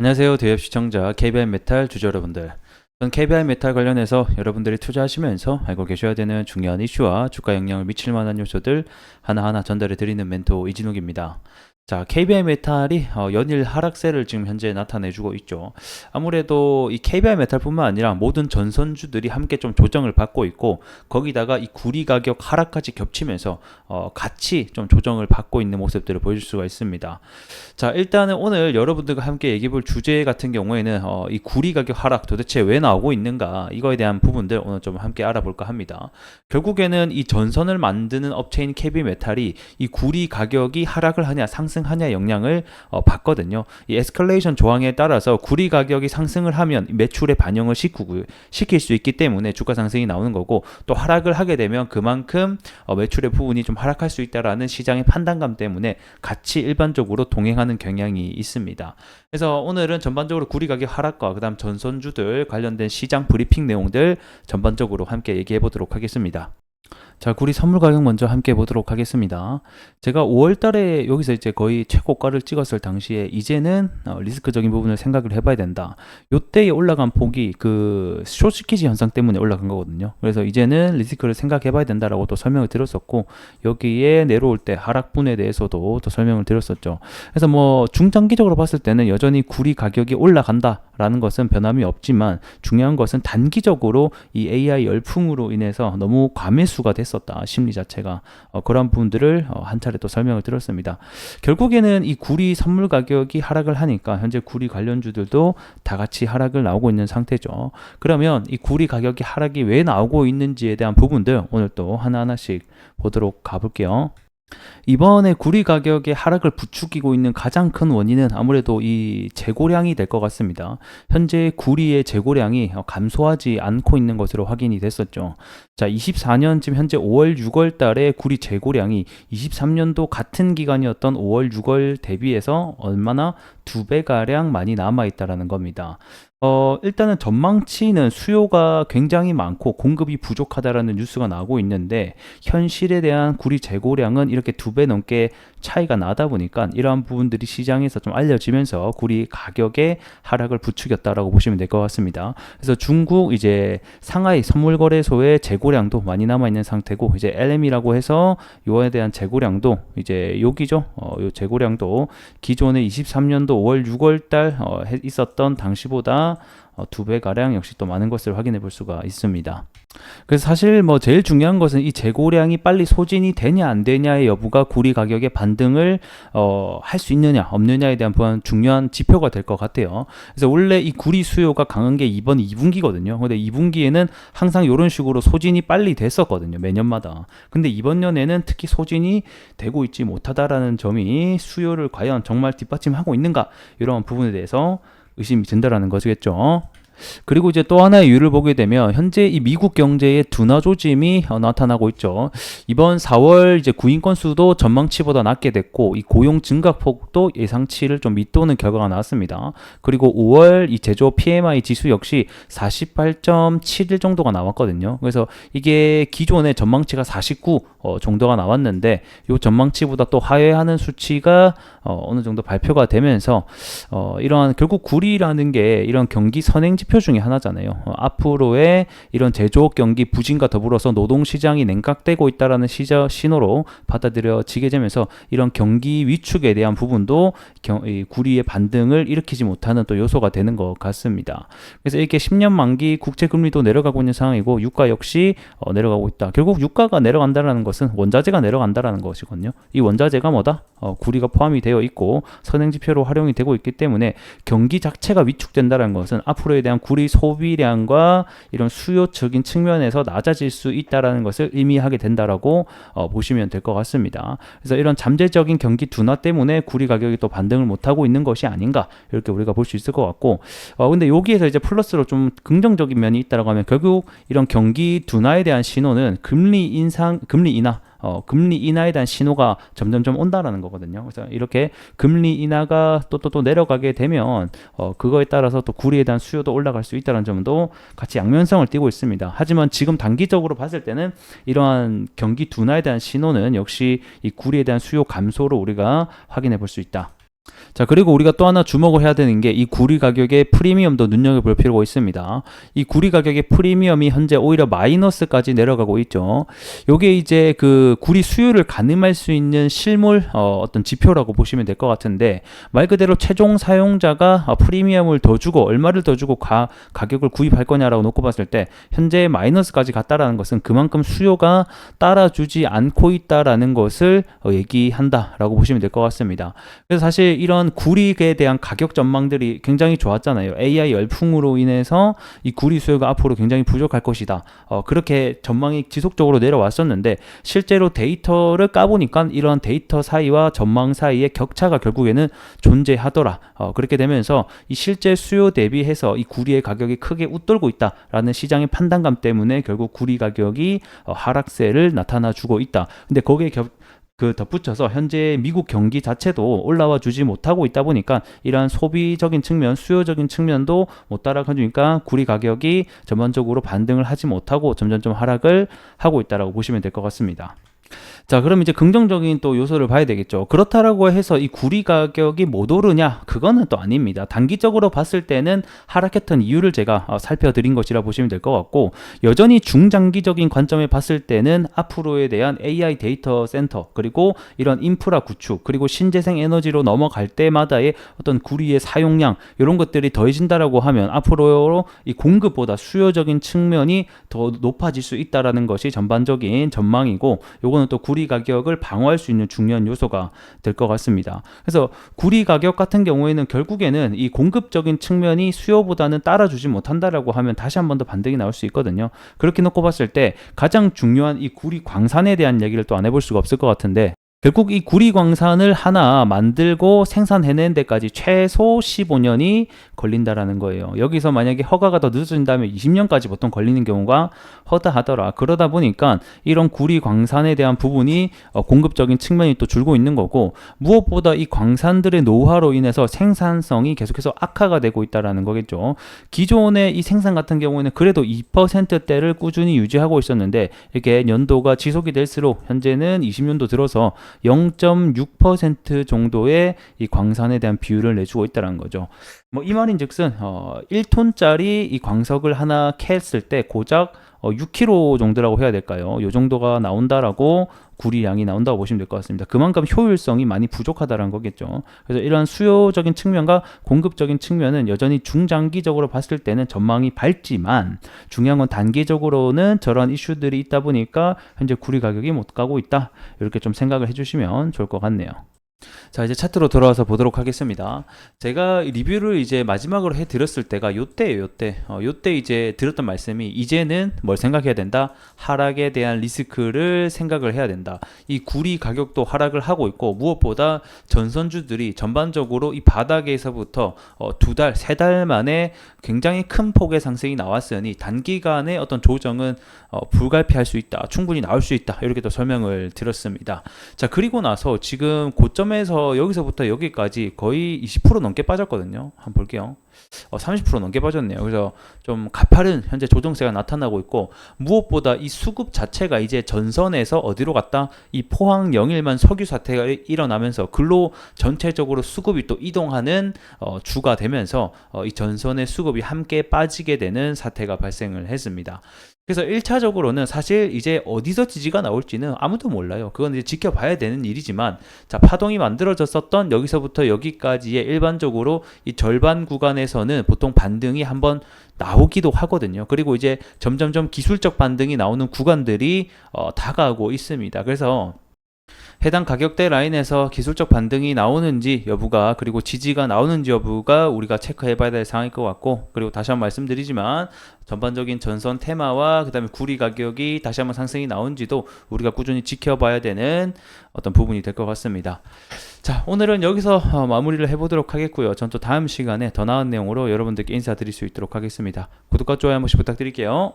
안녕하세요. 대협 시청자 KBI 메탈 주주 여러분들. 전 KBI 메탈 관련해서 여러분들이 투자하시면서 알고 계셔야 되는 중요한 이슈와 주가 영향을 미칠 만한 요소들 하나하나 전달해 드리는 멘토 이진욱입니다. 자, KBI 메탈이 연일 하락세를 지금 현재 나타내주고 있죠. 아무래도 이 KBI 메탈뿐만 아니라 모든 전선주들이 함께 좀 조정을 받고 있고, 거기다가 이 구리 가격 하락까지 겹치면서 같이 좀 조정을 받고 있는 모습들을 보여줄 수가 있습니다. 자, 일단은 오늘 여러분들과 함께 얘기해볼 주제 같은 경우에는 이 구리 가격 하락 도대체 왜 나오고 있는가, 이거에 대한 부분들 오늘 좀 함께 알아볼까 합니다. 결국에는 이 전선을 만드는 업체인 KB 메탈이 이 구리 가격이 하락을 하냐 상승하냐 영향을 받거든요. 이 에스컬레이션 조항에 따라서 구리 가격이 상승을 하면 매출에 반영을 시킬 수 있기 때문에 주가 상승이 나오는 거고, 또 하락을 하게 되면 그만큼 매출의 부분이 좀 하락할 수 있다라는 시장의 판단감 때문에 같이 일반적으로 동행하는 경향이 있습니다. 그래서 오늘은 전반적으로 구리 가격 하락과 그다음 전선주들 관련된 시장 브리핑 내용들 전반적으로 함께 얘기해 보도록 하겠습니다. 자, 구리 선물 가격 먼저 함께 보도록 하겠습니다. 제가 5월 달에 여기서 이제 거의 최고가를 찍었을 당시에 이제는 리스크적인 부분을 생각을 해봐야 된다. 요때에 올라간 폭이 그 숏스퀴즈 현상 때문에 올라간 거거든요. 그래서 이제는 리스크를 생각해봐야 된다라고 또 설명을 드렸었고, 여기에 내려올 때 하락분에 대해서도 또 설명을 드렸었죠. 그래서 뭐 중장기적으로 봤을 때는 여전히 구리 가격이 올라간다라는 것은 변함이 없지만, 중요한 것은 단기적으로 이 AI 열풍으로 인해서 너무 과매수가 됐었다, 심리 자체가. 그런 부분들을 한 차례 또 설명을 드렸습니다. 결국에는 이 구리 선물 가격이 하락을 하니까 현재 구리 관련주들도 다 같이 하락을 나오고 있는 상태죠. 그러면 이 구리 가격이 하락이 왜 나오고 있는지에 대한 부분들 오늘 또 하나하나씩 보도록 가볼게요. 이번에 구리 가격의 하락을 부추기고 있는 가장 큰 원인은 아무래도 이 재고량이 될 것 같습니다. 현재 구리의 재고량이 감소하지 않고 있는 것으로 확인이 됐었죠. 자, 24년 지금 현재 5월, 6월 달에 구리 재고량이 23년도 같은 기간이었던 5월, 6월 대비해서 얼마나 2배가량 많이 남아있다라는 겁니다. 일단은 전망치는 수요가 굉장히 많고 공급이 부족하다라는 뉴스가 나오고 있는데, 현실에 대한 구리 재고량은 이렇게 2배 넘게 차이가 나다 보니까 이러한 부분들이 시장에서 좀 알려지면서 구리 가격의 하락을 부추겼다라고 보시면 될 것 같습니다. 그래서 중국 이제 상하이 선물거래소의 재고량도 많이 남아있는 상태고, 이제 LM이라고 해서 요에 대한 재고량도 이제 여기죠. 요 재고량도 기존의 23년도 5월, 6월 달 있었던 당시보다 2배가량 역시 또 많은 것을 확인해 볼 수가 있습니다. 그래서 사실 뭐 제일 중요한 것은 이 재고량이 빨리 소진이 되냐 안 되냐의 여부가 구리 가격의 반등을 할 수 있느냐 없느냐에 대한 중요한 지표가 될 것 같아요. 그래서 원래 이 구리 수요가 강한 게 이번 2분기거든요. 근데 2분기에는 항상 이런 식으로 소진이 빨리 됐었거든요, 매년마다. 근데 이번 년에는 특히 소진이 되고 있지 못하다라는 점이 수요를 과연 정말 뒷받침하고 있는가, 이런 부분에 대해서 의심이 든다라는 것이겠죠. 그리고 이제 또 하나의 이유를 보게 되면 현재 이 미국 경제의 둔화 조짐이 나타나고 있죠. 이번 4월 이제 구인 건수도 전망치보다 낮게 됐고, 이 고용 증가폭도 예상치를 좀 밑도는 결과가 나왔습니다. 그리고 5월 이 제조업 PMI 지수 역시 48.71 정도가 나왔거든요. 그래서 이게 기존의 전망치가 49 정도가 나왔는데, 이 전망치보다 또 하회하는 수치가 어느 정도 발표가 되면서 이러한 결국 구리라는 게 이런 경기 선행 지표 중에 하나잖아요. 앞으로의 이런 제조업 경기 부진과 더불어서 노동시장이 냉각되고 있다는 신호로 받아들여지게 되면서 이런 경기 위축에 대한 부분도 구리의 반등을 일으키지 못하는 또 요소가 되는 것 같습니다. 그래서 이렇게 10년 만기 국채금리도 내려가고 있는 상황이고, 유가 역시 내려가고 있다. 결국 유가가 내려간다는 것은 원자재가 내려간다는 것이거든요. 이 원자재가 뭐다? 구리가 포함이 되어 있고 선행지표로 활용이 되고 있기 때문에 경기 자체가 위축된다는 것은 앞으로에 대한 구리 소비량과 이런 수요적인 측면에서 낮아질 수 있다는 것을 의미하게 된다라고 보시면 될 것 같습니다. 그래서 이런 잠재적인 경기 둔화 때문에 구리 가격이 또 반등을 못하고 있는 것이 아닌가, 이렇게 우리가 볼 수 있을 것 같고, 근데 여기에서 이제 플러스로 좀 긍정적인 면이 있다라고 하면, 결국 이런 경기 둔화에 대한 신호는 금리 인하에 대한 신호가 점점점 온다라는 거거든요. 그래서 이렇게 금리 인하가 또 내려가게 되면 그거에 따라서 또 구리에 대한 수요도 올라갈 수 있다는 점도 같이 양면성을 띠고 있습니다. 하지만 지금 단기적으로 봤을 때는 이러한 경기 둔화에 대한 신호는 역시 이 구리에 대한 수요 감소로 우리가 확인해 볼 수 있다. 자, 그리고 우리가 또 하나 주목을 해야 되는 게 이 구리 가격의 프리미엄도 눈여겨볼 필요가 있습니다. 이 구리 가격의 프리미엄이 현재 오히려 마이너스까지 내려가고 있죠. 요게 이제 그 구리 수요를 가늠할 수 있는 실물 어떤 지표라고 보시면 될 것 같은데, 말 그대로 최종 사용자가 프리미엄을 더 주고 얼마를 더 주고 가격을 구입할 거냐라고 놓고 봤을 때 현재 마이너스까지 갔다라는 것은 그만큼 수요가 따라주지 않고 있다라는 것을 얘기한다라고 보시면 될 것 같습니다. 그래서 사실 이런 구리에 대한 가격 전망들이 굉장히 좋았잖아요. AI 열풍으로 인해서 이 구리 수요가 앞으로 굉장히 부족할 것이다. 그렇게 전망이 지속적으로 내려왔었는데, 실제로 데이터를 까보니까 이런 데이터 사이와 전망 사이의 격차가 결국에는 존재하더라. 그렇게 되면서 이 실제 수요 대비해서 이 구리의 가격이 크게 웃돌고 있다라는 시장의 판단감 때문에 결국 구리 가격이 하락세를 나타나주고 있다. 근데 거기에 덧붙여서 현재 미국 경기 자체도 올라와 주지 못하고 있다 보니까 이러한 소비적인 측면, 수요적인 측면도 못 따라가주니까 구리 가격이 전반적으로 반등을 하지 못하고 점점점 하락을 하고 있다라고 보시면 될 것 같습니다. 자, 그럼 이제 긍정적인 또 요소를 봐야 되겠죠. 그렇다라고 해서 이 구리 가격이 못 오르냐? 그거는 또 아닙니다. 단기적으로 봤을 때는 하락했던 이유를 제가 살펴드린 것이라 보시면 될 것 같고, 여전히 중장기적인 관점에 봤을 때는 앞으로에 대한 AI 데이터 센터, 그리고 이런 인프라 구축, 그리고 신재생 에너지로 넘어갈 때마다의 어떤 구리의 사용량, 이런 것들이 더해진다라고 하면 앞으로 이 공급보다 수요적인 측면이 더 높아질 수 있다라는 것이 전반적인 전망이고, 요거는 또 구리 가격을 방어할 수 있는 중요한 요소가 될 것 같습니다. 그래서 구리 가격 같은 경우에는 결국에는 이 공급적인 측면이 수요보다는 따라주지 못한다라고 하면 다시 한 번 더 반등이 나올 수 있거든요. 그렇게 놓고 봤을 때 가장 중요한 이 구리 광산에 대한 얘기를 또 안 해볼 수가 없을 것 같은데, 결국 이 구리 광산을 하나 만들고 생산해낸 데까지 최소 15년이 걸린다라는 거예요. 여기서 만약에 허가가 더 늦어진다면 20년까지 보통 걸리는 경우가 허다하더라. 그러다 보니까 이런 구리 광산에 대한 부분이 공급적인 측면이 또 줄고 있는 거고, 무엇보다 이 광산들의 노후화로 인해서 생산성이 계속해서 악화가 되고 있다라는 거겠죠. 기존의 이 생산 같은 경우에는 그래도 2%대를 꾸준히 유지하고 있었는데, 이렇게 연도가 지속이 될수록 현재는 20년도 들어서 0.6% 정도의 이 광산에 대한 비율을 내주고 있다는 거죠. 뭐 이 말인즉슨 1톤짜리 이 광석을 하나 캤을 때 고작 6kg 정도라고 해야 될까요? 이 정도가 나온다라고 구리 양이 나온다고 보시면 될 것 같습니다. 그만큼 효율성이 많이 부족하다는 거겠죠. 그래서 이런 수요적인 측면과 공급적인 측면은 여전히 중장기적으로 봤을 때는 전망이 밝지만, 중요한 건 단기적으로는 저런 이슈들이 있다 보니까 현재 구리 가격이 못 가고 있다, 이렇게 좀 생각을 해주시면 좋을 것 같네요. 자, 이제 차트로 돌아와서 보도록 하겠습니다. 제가 리뷰를 이제 마지막으로 해드렸을 때가 요때예요, 요때. 요때 이제 드렸던 말씀이, 이제는 뭘 생각해야 된다? 하락에 대한 리스크를 생각을 해야 된다. 이 구리 가격도 하락을 하고 있고, 무엇보다 전선주들이 전반적으로 이 바닥에서부터 2달, 3달 만에 굉장히 큰 폭의 상승이 나왔으니 단기간에 어떤 조정은 불가피할 수 있다, 충분히 나올 수 있다, 이렇게 또 설명을 드렸습니다. 자, 그리고 나서 지금 고점에서 여기서부터 여기까지 거의 20% 넘게 빠졌거든요. 한번 볼게요. 30% 넘게 빠졌네요. 그래서 좀 가파른 현재 조정세가 나타나고 있고, 무엇보다 이 수급 자체가 이제 전선에서 어디로 갔다? 이 포항 영일만 석유 사태가 일어나면서 글로 전체적으로 수급이 또 이동하는 주가 되면서 이 전선의 수급이 함께 빠지게 되는 사태가 발생을 했습니다. 그래서 1차적으로는 사실 이제 어디서 지지가 나올지는 아무도 몰라요. 그건 이제 지켜봐야 되는 일이지만, 자, 파동이 만들어졌었던 여기서부터 여기까지의 일반적으로 이 절반 구간에서는 보통 반등이 한번 나오기도 하거든요. 그리고 이제 점점점 기술적 반등이 나오는 구간들이 다가오고 있습니다. 그래서 해당 가격대 라인에서 기술적 반등이 나오는지 여부가, 그리고 지지가 나오는지 여부가 우리가 체크해 봐야 될 상황일 것 같고, 그리고 다시 한번 말씀드리지만 전반적인 전선 테마와 그 다음에 구리 가격이 다시 한번 상승이 나온지도 우리가 꾸준히 지켜봐야 되는 어떤 부분이 될 것 같습니다. 자, 오늘은 여기서 마무리를 해보도록 하겠고요. 전 또 다음 시간에 더 나은 내용으로 여러분들께 인사드릴 수 있도록 하겠습니다. 구독과 좋아요 한 번씩 부탁드릴게요.